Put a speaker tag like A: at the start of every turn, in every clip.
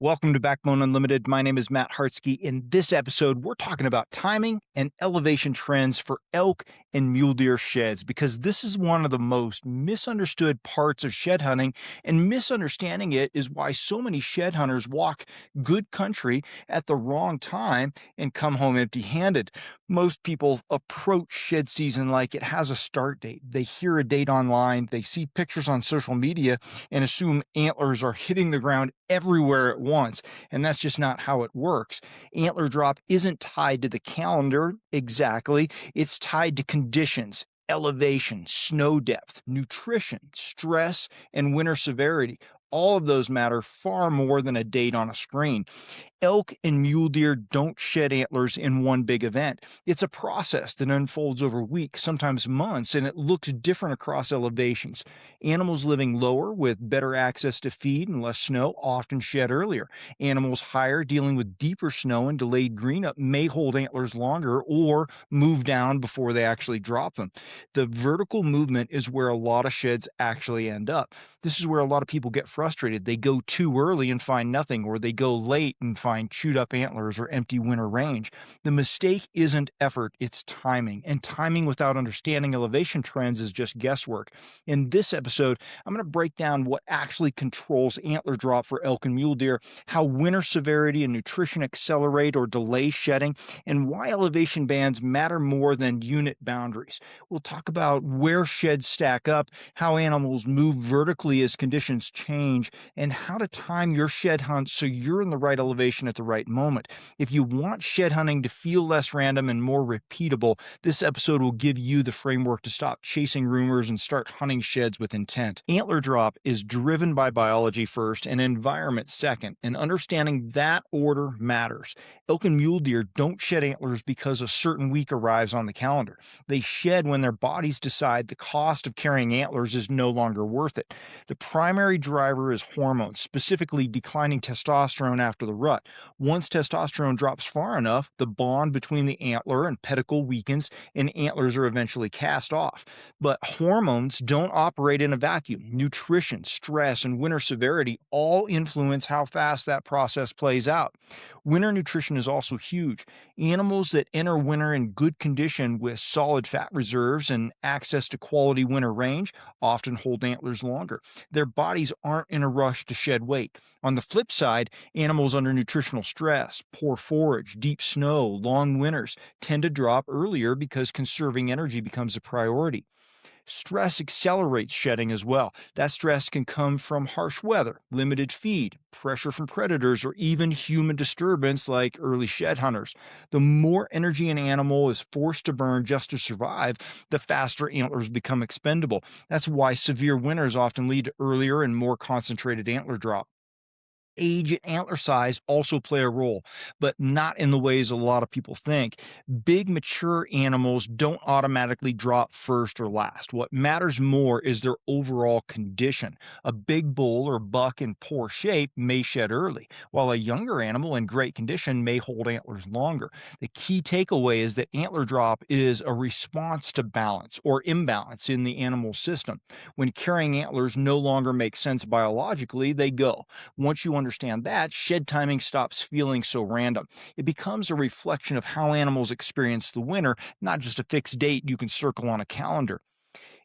A: Welcome to Backbone Unlimited. My name is Matt Hartsky. In this episode, we're talking about timing and elevation trends for elk and mule deer sheds because this is one of the most misunderstood parts of shed hunting, and misunderstanding it is why so many shed hunters walk good country at the wrong time and come home empty-handed. Most people approach shed season like it has a start date. They hear a date online, they see pictures on social media, and assume antlers are hitting the ground everywhere at once. And that's just not how it works. Antler drop isn't tied to the calendar exactly, it's tied to conditions. Elevation, snow depth, nutrition, stress, and winter severity. All of those matter far more than a date on a screen. Elk and mule deer don't shed antlers in one big event. It's a process that unfolds over weeks, sometimes months, and it looks different across elevations. Animals living lower with better access to feed and less snow often shed earlier. Animals higher, dealing with deeper snow and delayed greenup, may hold antlers longer or move down before they actually drop them. The vertical movement is where a lot of sheds actually end up. This is where a lot of people get frustrated. They go too early and find nothing, or they go late and find chewed up antlers or empty winter range. The mistake isn't effort, it's timing. And timing without understanding elevation trends is just guesswork. In this episode, I'm going to break down what actually controls antler drop for elk and mule deer, how winter severity and nutrition accelerate or delay shedding, and why elevation bands matter more than unit boundaries. We'll talk about where sheds stack up, how animals move vertically as conditions change, and how to time your shed hunt so you're in the right elevation at the right moment. If you want shed hunting to feel less random and more repeatable, this episode will give you the framework to stop chasing rumors and start hunting sheds with intent. Antler drop is driven by biology first and environment second, and understanding that order matters. Elk and mule deer don't shed antlers because a certain week arrives on the calendar. They shed when their bodies decide the cost of carrying antlers is no longer worth it. The primary driver is hormones, specifically declining testosterone after the rut. Once testosterone drops far enough, the bond between the antler and pedicle weakens and antlers are eventually cast off. But hormones don't operate in a vacuum. Nutrition, stress, and winter severity all influence how fast that process plays out. Winter nutrition is also huge. Animals that enter winter in good condition with solid fat reserves and access to quality winter range often hold antlers longer. Their bodies aren't in a rush to shed weight. On the flip side, animals under nutritional stress, poor forage, deep snow, long winters tend to drop earlier because conserving energy becomes a priority. Stress accelerates shedding as well. That stress can come from harsh weather, limited feed, pressure from predators, or even human disturbance like early shed hunters. The more energy an animal is forced to burn just to survive, the faster antlers become expendable. That's why severe winters often lead to earlier and more concentrated antler drop. Age and antler size also play a role, but not in the ways a lot of people think. Big, mature animals don't automatically drop first or last. What matters more is their overall condition. A big bull or buck in poor shape may shed early, while a younger animal in great condition may hold antlers longer. The key takeaway is that antler drop is a response to balance or imbalance in the animal system. When carrying antlers no longer make sense biologically, they go. Once you understand that, shed timing stops feeling so random. It becomes a reflection of how animals experience the winter, not just a fixed date you can circle on a calendar.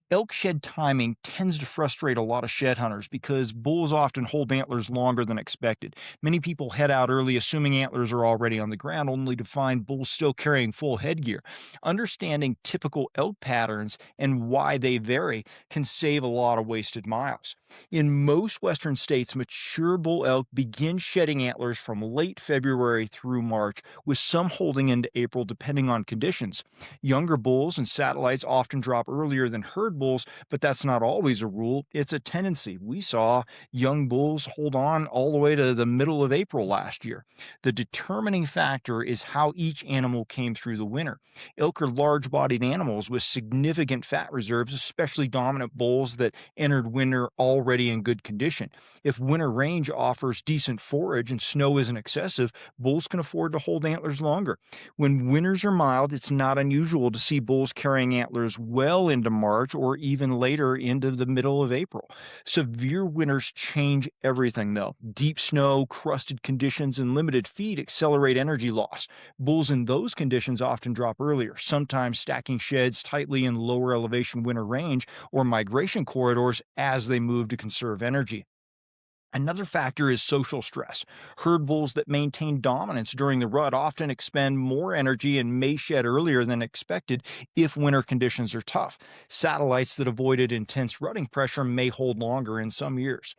A: Elk shed timing tends to frustrate a lot of shed hunters because bulls often hold antlers longer than expected. Many people head out early assuming antlers are already on the ground, only to find bulls still carrying full headgear. Understanding typical elk patterns and why they vary can save a lot of wasted miles. In most western states, mature bull elk begin shedding antlers from late February through March, with some holding into April depending on conditions. Younger bulls and satellites often drop earlier than herd bulls, but that's not always a rule. It's a tendency. We saw young bulls hold on all the way to the middle of April last year. The determining factor is how each animal came through the winter. Elk are large bodied animals with significant fat reserves, especially dominant bulls that entered winter already in good condition. If winter range offers decent forage and snow isn't excessive, bulls can afford to hold antlers longer. When winters are mild, it's not unusual to see bulls carrying antlers well into March or or even later into the middle of April. Severe winters change everything, though. Deep snow, crusted conditions, and limited feed accelerate energy loss. Bulls in those conditions often drop earlier, sometimes stacking sheds tightly in lower elevation winter range or migration corridors as they move to conserve energy. Another factor is social stress. Herd bulls that maintain dominance during the rut often expend more energy and may shed earlier than expected if winter conditions are tough. Satellites that avoided intense rutting pressure may hold longer in some years.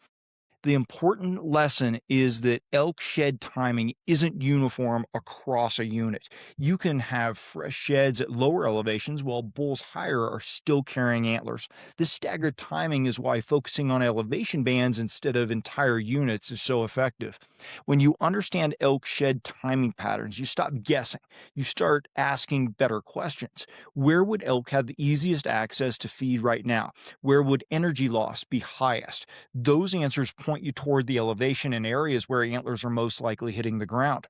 A: The important lesson is that elk shed timing isn't uniform across a unit. You can have fresh sheds at lower elevations while bulls higher are still carrying antlers. This staggered timing is why focusing on elevation bands instead of entire units is so effective. When you understand elk shed timing patterns, you stop guessing. You start asking better questions. Where would elk have the easiest access to feed right now? Where would energy loss be highest? Those answers point you toward the elevation and areas where antlers are most likely hitting the ground.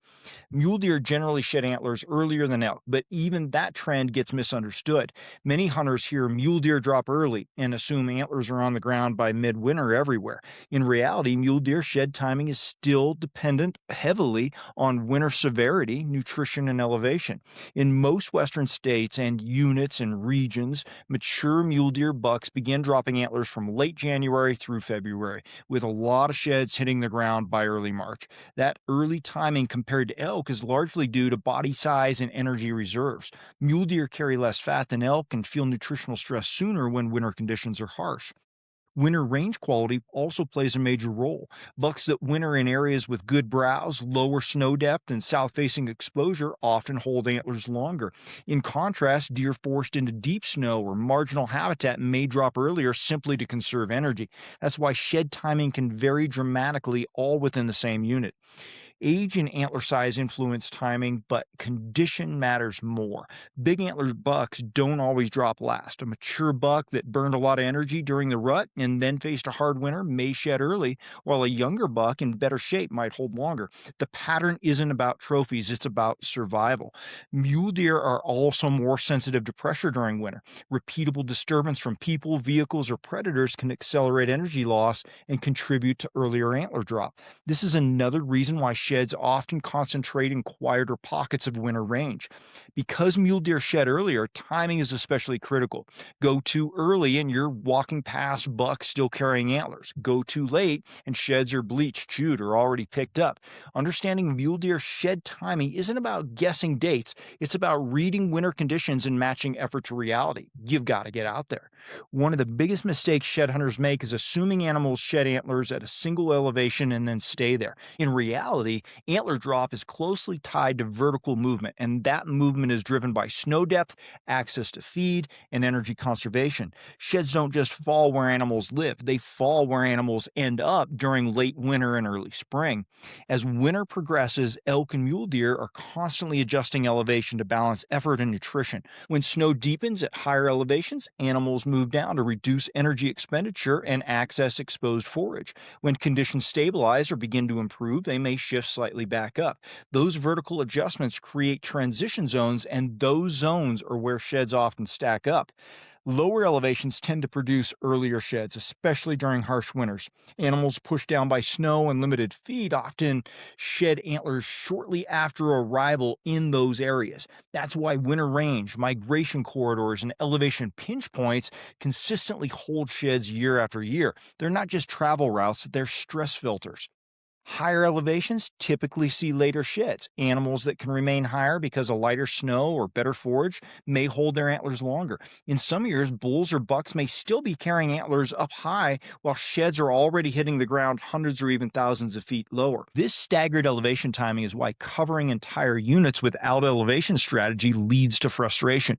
A: Mule deer generally shed antlers earlier than elk, but even that trend gets misunderstood. Many hunters hear mule deer drop early and assume antlers are on the ground by midwinter everywhere. In reality, mule deer shed timing is still dependent heavily on winter severity, nutrition, and elevation. In most western states and units and regions, mature mule deer bucks begin dropping antlers from late January through February, with a lot of sheds hitting the ground by early March. That early timing compared to elk is largely due to body size and energy reserves. Mule deer carry less fat than elk and feel nutritional stress sooner when winter conditions are harsh. Winter range quality also plays a major role. Bucks that winter in areas with good browse, lower snow depth, and south facing exposure often hold antlers longer. In contrast, deer forced into deep snow or marginal habitat may drop earlier simply to conserve energy. That's why shed timing can vary dramatically all within the same unit. Age and antler size influence timing, but condition matters more. Big antler bucks don't always drop last. A mature buck that burned a lot of energy during the rut and then faced a hard winter may shed early, while a younger buck in better shape might hold longer. The pattern isn't about trophies, it's about survival. Mule deer are also more sensitive to pressure during winter. Repeatable disturbance from people, vehicles, or predators can accelerate energy loss and contribute to earlier antler drop. This is another reason why sheds often concentrate in quieter pockets of winter range. Because mule deer shed earlier, timing is especially critical. Go too early and you're walking past bucks still carrying antlers. Go too late and sheds are bleached, chewed, or already picked up. Understanding mule deer shed timing isn't about guessing dates, it's about reading winter conditions and matching effort to reality. You've got to get out there. One of the biggest mistakes shed hunters make is assuming animals shed antlers at a single elevation and then stay there. In reality, antler drop is closely tied to vertical movement, and that movement is driven by snow depth, access to feed, and energy conservation. Sheds don't just fall where animals live, they fall where animals end up during late winter and early spring. As winter progresses, elk and mule deer are constantly adjusting elevation to balance effort and nutrition. When snow deepens at higher elevations, animals move down to reduce energy expenditure and access exposed forage. When conditions stabilize or begin to improve, they may shift slightly back up. Those vertical adjustments create transition zones, and those zones are where sheds often stack up. Lower elevations tend to produce earlier sheds, especially during harsh winters. Animals pushed down by snow and limited feed often shed antlers shortly after arrival in those areas. That's why winter range, migration corridors, and elevation pinch points consistently hold sheds year after year. They're not just travel routes, they're stress filters. Higher elevations typically see later sheds. Animals that can remain higher because of lighter snow or better forage may hold their antlers longer. In some years, bulls or bucks may still be carrying antlers up high while sheds are already hitting the ground hundreds or even thousands of feet lower. This staggered elevation timing is why covering entire units without elevation strategy leads to frustration.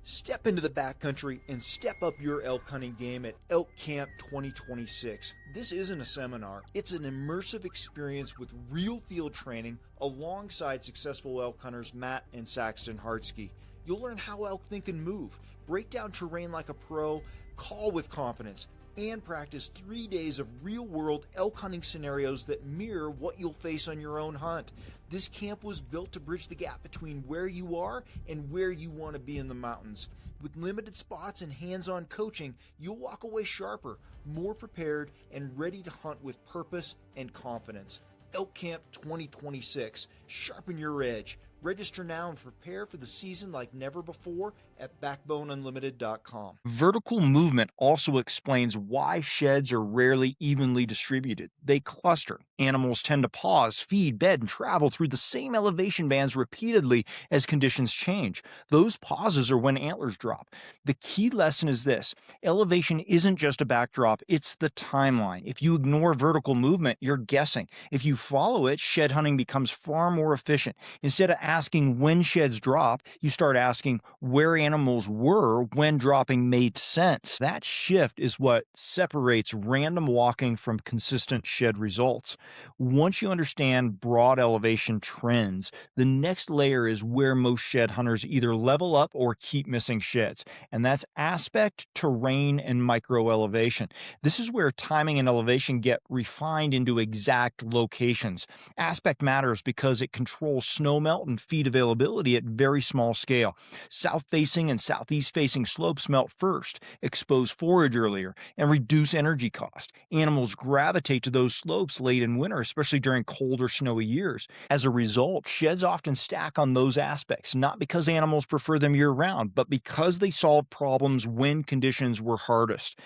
B: Step into the backcountry and step up your elk hunting game at Elk Camp 2026. This isn't a seminar, it's an immersive experience with real field training alongside successful elk hunters Matt and Saxton Hartsky. You'll learn how elk think and move, break down terrain like a pro, call with confidence, and practice 3 days of real-world elk hunting scenarios that mirror what you'll face on your own hunt. This camp was built to bridge the gap between where you are and where you want to be in the mountains. With limited spots and hands-on coaching, you'll walk away sharper, more prepared, and ready to hunt with purpose and confidence. Elk Camp 2026. Sharpen your edge. Register now and prepare for the season like never before at backboneunlimited.com.
A: Vertical movement also explains why sheds are rarely evenly distributed. They cluster. Animals tend to pause, feed, bed, and travel through the same elevation bands repeatedly as conditions change. Those pauses are when antlers drop. The key lesson is this: elevation isn't just a backdrop, it's the timeline. If you ignore vertical movement, you're guessing. If you follow it, shed hunting becomes far more efficient. Instead of asking when sheds drop, you start asking where animals were when dropping made sense. That shift is what separates random walking from consistent shed results. Once you understand broad elevation trends, the next layer is where most shed hunters either level up or keep missing sheds, and that's aspect, terrain, and micro elevation. This is where timing and elevation get refined into exact locations. Aspect matters because it controls snowmelt and feed availability at very small scale. South-facing and southeast-facing slopes melt first, expose forage earlier, and reduce energy cost. Animals gravitate to those slopes late in winter, especially during cold or snowy years. As a result, sheds often stack on those aspects, not because animals prefer them year-round, but because they solve problems when conditions were hardest.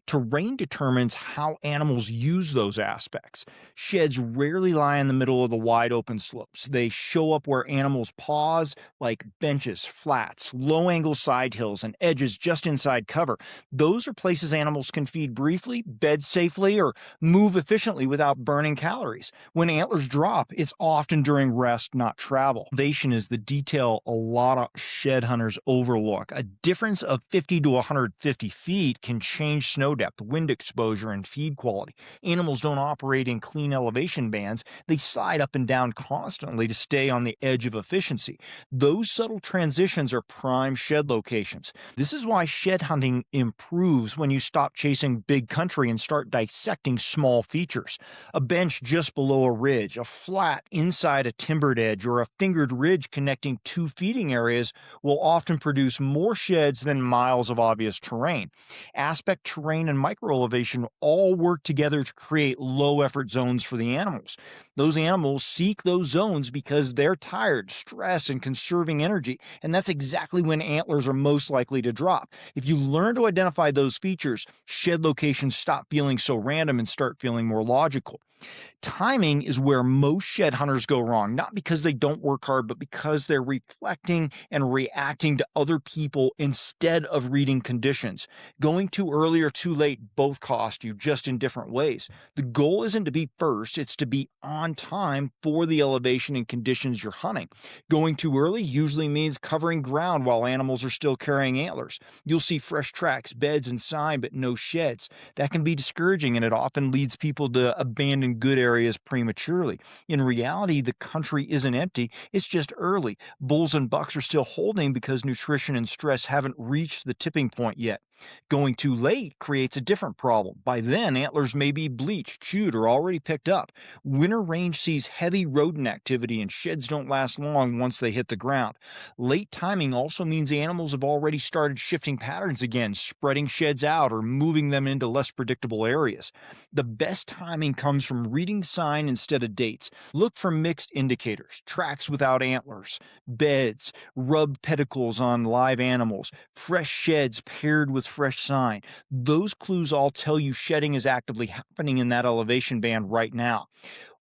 A: Terrain determines how animals use those aspects. Sheds rarely lie in the middle of the wide open slopes. They show up where animals pause, like benches, flats, low angle side hills, and edges just inside cover. Those are places animals can feed briefly, bed safely, or move efficiently without burning calories. When antlers drop, it's often during rest, not travel. Elevation is the detail a lot of shed hunters overlook. A difference of 50 to 150 feet can change snow depth, wind exposure, and feed quality. Animals don't operate in clean elevation bands. They slide up and down constantly to stay on the edge of efficiency. Those subtle transitions are prime shed locations. This is why shed hunting improves when you stop chasing big country and start dissecting small features. A bench just below a ridge, a flat inside a timbered edge, or a fingered ridge connecting two feeding areas will often produce more sheds than miles of obvious terrain. Aspect, terrain, and microelevation all work together to create low effort zones for the animals. Those animals seek those zones because they're tired, stressed, and conserving energy, and that's exactly when antlers are most likely to drop. If you learn to identify those features, shed locations stop feeling so random and start feeling more logical. Timing is where most shed hunters go wrong, not because they don't work hard, but because they're reflecting and reacting to other people instead of reading conditions. Going too early or too late both cost you, just in different ways. The goal isn't to be first, it's to be on time for the elevation and conditions you're hunting. Going too early usually means covering ground while animals are still carrying antlers. You'll see fresh tracks, beds, and sign, but no sheds. That can be discouraging, and it often leads people to abandon good areas prematurely. In reality, the country isn't empty, it's just early. Bulls and bucks are still holding because nutrition and stress haven't reached the tipping point yet. Going too late creates a different problem. By then, antlers may be bleached, chewed, or already picked up. Winter range sees heavy rodent activity, and sheds don't last long once they hit the ground. Late timing also means animals have already started shifting patterns again, spreading sheds out or moving them into less predictable areas. The best timing comes from reading sign instead of dates. Look for mixed indicators: tracks without antlers, beds, rubbed pedicles on live animals, fresh sheds paired with fresh sign. Those clues all tell you shedding is actively happening in that elevation band right now.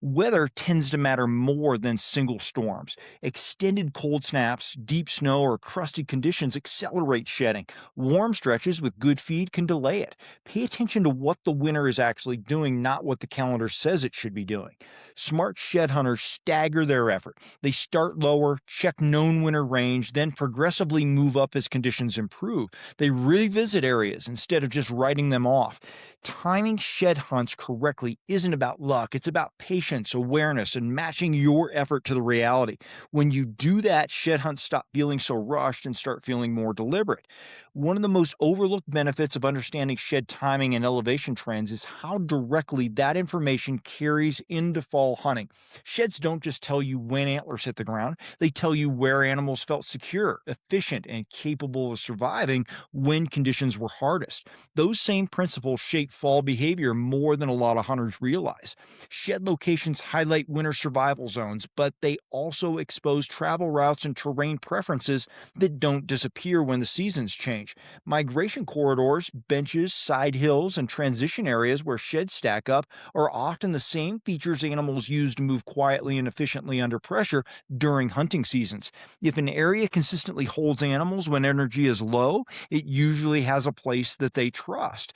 A: Weather tends to matter more than single storms. Extended cold snaps, deep snow, or crusty conditions accelerate shedding. Warm stretches with good feed can delay it. Pay attention to what the winter is actually doing, not what the calendar says it should be doing. Smart shed hunters stagger their effort. They start lower, check known winter range, then progressively move up as conditions improve. They revisit areas instead of just writing them off. Timing shed hunts correctly isn't about luck, it's about patience patience, awareness, and matching your effort to the reality. When you do that, shed hunts stop feeling so rushed and start feeling more deliberate. One of the most overlooked benefits of understanding shed timing and elevation trends is how directly that information carries into fall hunting. Sheds don't just tell you when antlers hit the ground, they tell you where animals felt secure, efficient, and capable of surviving when conditions were hardest. Those same principles shape fall behavior more than a lot of hunters realize. Shed locations highlight winter survival zones, but they also expose travel routes and terrain preferences that don't disappear when the seasons change. Migration corridors, benches, side hills, and transition areas where sheds stack up are often the same features animals use to move quietly and efficiently under pressure during hunting seasons. If an area consistently holds animals when energy is low, it usually has a place that they trust.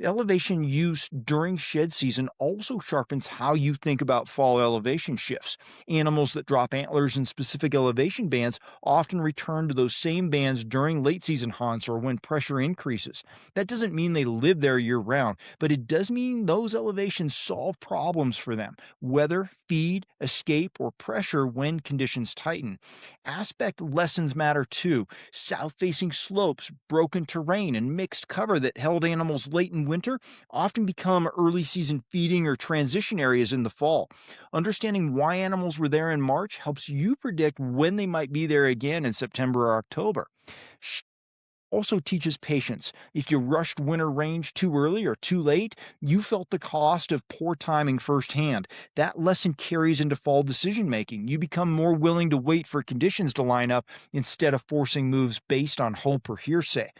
A: Elevation use during shed season also sharpens how you think about fall elevation shifts. Animals that drop antlers in specific elevation bands often return to those same bands during late season hunts or when pressure increases. That doesn't mean they live there year round, but it does mean those elevations solve problems for them: weather, feed, escape, or pressure when conditions tighten. Aspect lessons matter too. South facing slopes, broken terrain, and mixed cover that held animals late in winter often become early season feeding or transition areas in the fall. Understanding why animals were there in March helps you predict when they might be there again in September or October. Also teaches patience. If you rushed winter range too early or too late, you felt the cost of poor timing firsthand. That lesson carries into fall decision making. You become more willing to wait for conditions to line up instead of forcing moves based on hope or hearsay.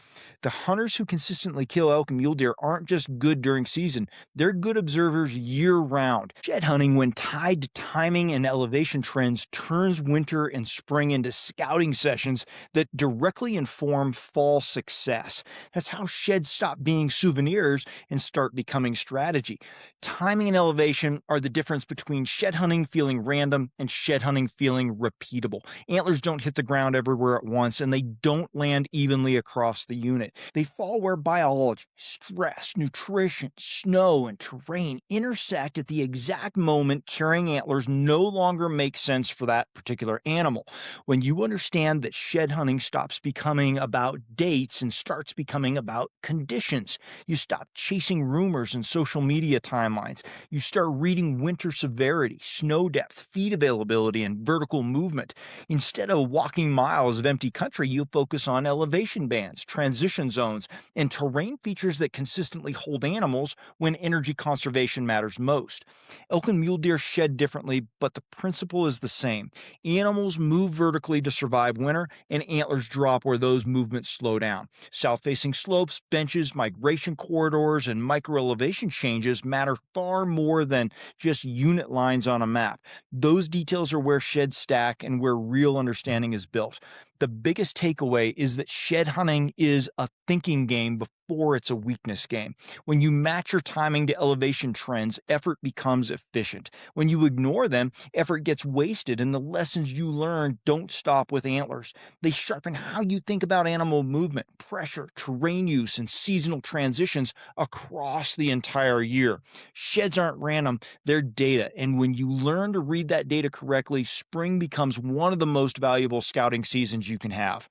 A: The hunters who consistently kill elk and mule deer aren't just good during season, they're good observers year round. Shed hunting, when tied to timing and elevation trends, turns winter and spring into scouting sessions that directly inform fall success. That's how sheds stop being souvenirs and start becoming strategy. Timing and elevation are the difference between shed hunting feeling random and shed hunting feeling repeatable. Antlers don't hit the ground everywhere at once, and they don't land evenly across the unit. They fall where biology, stress, nutrition, snow, and terrain intersect at the exact moment carrying antlers no longer makes sense for that particular animal. When you understand that shed hunting stops becoming about dates and starts becoming about conditions, you stop chasing rumors and social media timelines. You start reading winter severity, snow depth, feed availability, and vertical movement. Instead of walking miles of empty country, you focus on elevation bands, transition zones, and terrain features that consistently hold animals when energy conservation matters most. Elk and mule deer shed differently, but the principle is the same. Animals move vertically to survive winter, and antlers drop where those movements slow down. South-facing slopes, benches, migration corridors, and micro-elevation changes matter far more than just unit lines on a map. Those details are where sheds stack and where real understanding is built. The biggest takeaway is that shed hunting is a thinking game before it's a weakness game. When you match your timing to elevation trends, effort becomes efficient. When you ignore them, effort gets wasted, and the lessons you learn don't stop with antlers. They sharpen how you think about animal movement, pressure, terrain use, and seasonal transitions across the entire year. Sheds aren't random, they're data, and when you learn to read that data correctly, spring becomes one of the most valuable scouting seasons you can have.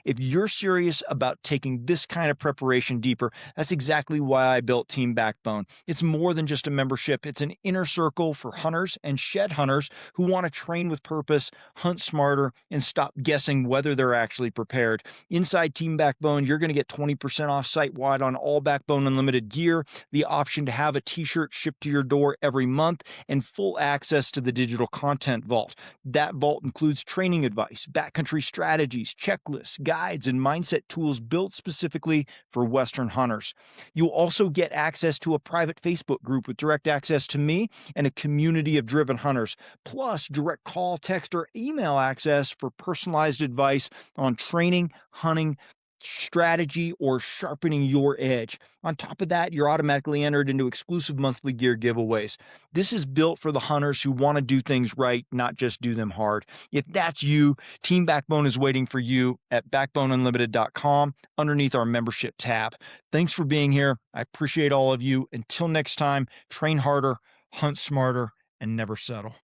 A: If you're serious about taking this kind of preparation deeper, that's exactly why I built Team Backbone. It's more than just a membership, it's an inner circle for hunters and shed hunters who want to train with purpose, hunt smarter, and stop guessing whether they're actually prepared. Inside Team Backbone, you're going to get 20% off site-wide on all Backbone Unlimited gear, the option to have a t-shirt shipped to your door every month, and full access to the digital content vault. That vault includes training advice, backcountry strategies, checklists, guides, and mindset tools built specifically for Western hunters. You'll also get access to a private Facebook group with direct access to me and a community of driven hunters, plus direct call, text, or email access for personalized advice on training, hunting, strategy, or sharpening your edge. On top of that, you're automatically entered into exclusive monthly gear giveaways. This is built for the hunters who want to do things right, not just do them hard. If that's you, Team Backbone is waiting for you at backboneunlimited.com underneath our membership tab. Thanks for being here. I appreciate all of you. Until next time, train harder, hunt smarter, and never settle.